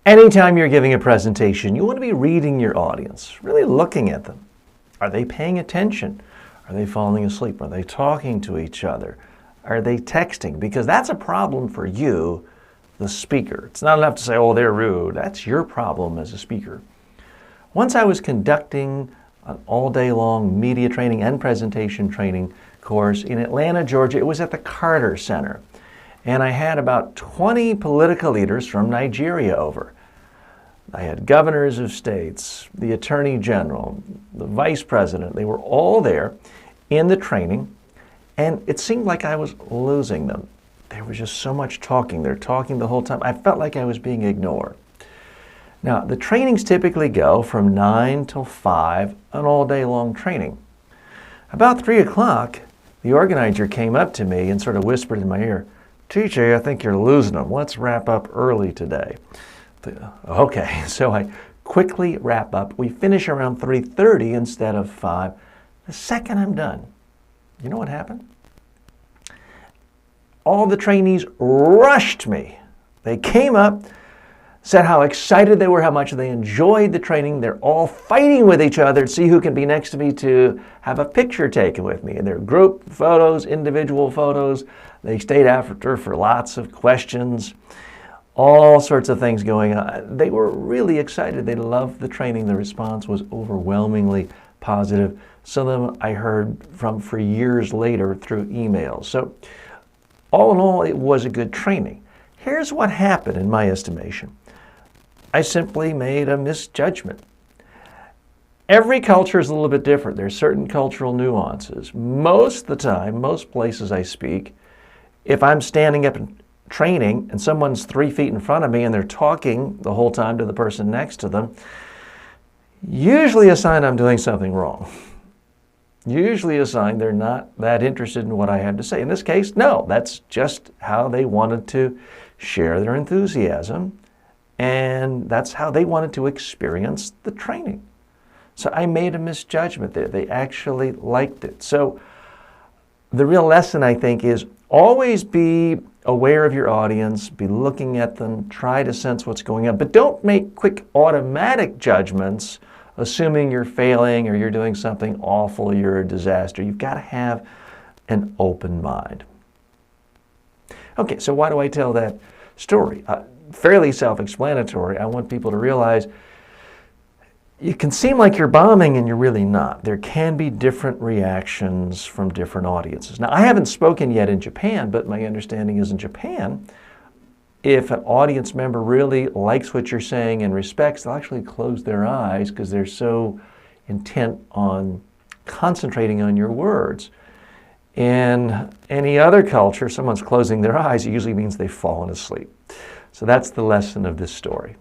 Anytime you're giving a presentation, you want to be reading your audience, really looking at them. Are they paying attention? Are they falling asleep? Are they talking to each other? Are they texting? Because that's a problem for you, the speaker. It's not enough to say, oh, they're rude. That's your problem as a speaker. Once I was conducting an all-day long media training and presentation training course in Atlanta, Georgia. It was at the Carter Center. And I had about 20 political leaders from Nigeria over. I had governors of states, the attorney general, the vice president. They were all there in the training, and it seemed like I was losing them. There was just so much talking. They're talking the whole time. I felt like I was being ignored. Now, the trainings typically go from 9 till 5, an all-day long training. About 3 o'clock, the organizer came up to me and sort of whispered in my ear, TJ, I think you're losing them. Let's wrap up early today. Okay, so I quickly wrap up. We finish around 3:30 instead of 5. The second I'm done, you know what happened? All the trainees rushed me. They came up, said how excited they were, how much they enjoyed the training. They're all fighting with each other to see who can be next to me to have a picture taken with me. And they're group photos, individual photos. They stayed after for lots of questions, all sorts of things going on. They were really excited. They loved the training. The response was overwhelmingly positive. Some of them I heard from for years later through emails. So all in all, it was a good training. Here's what happened in my estimation. I simply made a misjudgment. Every culture is a little bit different. There's certain cultural nuances. Most of the time, most places I speak, if I'm standing up and training and someone's 3 feet in front of me and they're talking the whole time to the person next to them, usually a sign I'm doing something wrong. Usually a sign they're not that interested in what I have to say. In this case, no, that's just how they wanted to share their enthusiasm, and that's how they wanted to experience the training. So I made a misjudgment there. They actually liked it. So the real lesson, I think, is always be aware of your audience, be looking at them, try to sense what's going on, but don't make quick automatic judgments assuming you're failing or you're doing something awful, you're a disaster. You've got to have an open mind. Okay, so why do I tell that story? Fairly self-explanatory. I want people to realize you can seem like you're bombing and you're really not. There can be different reactions from different audiences. Now, I haven't spoken yet in Japan, but my understanding is in Japan, if an audience member really likes what you're saying and respects, they'll actually close their eyes because they're so intent on concentrating on your words. In any other culture, someone's closing their eyes, it usually means they've fallen asleep. So that's the lesson of this story.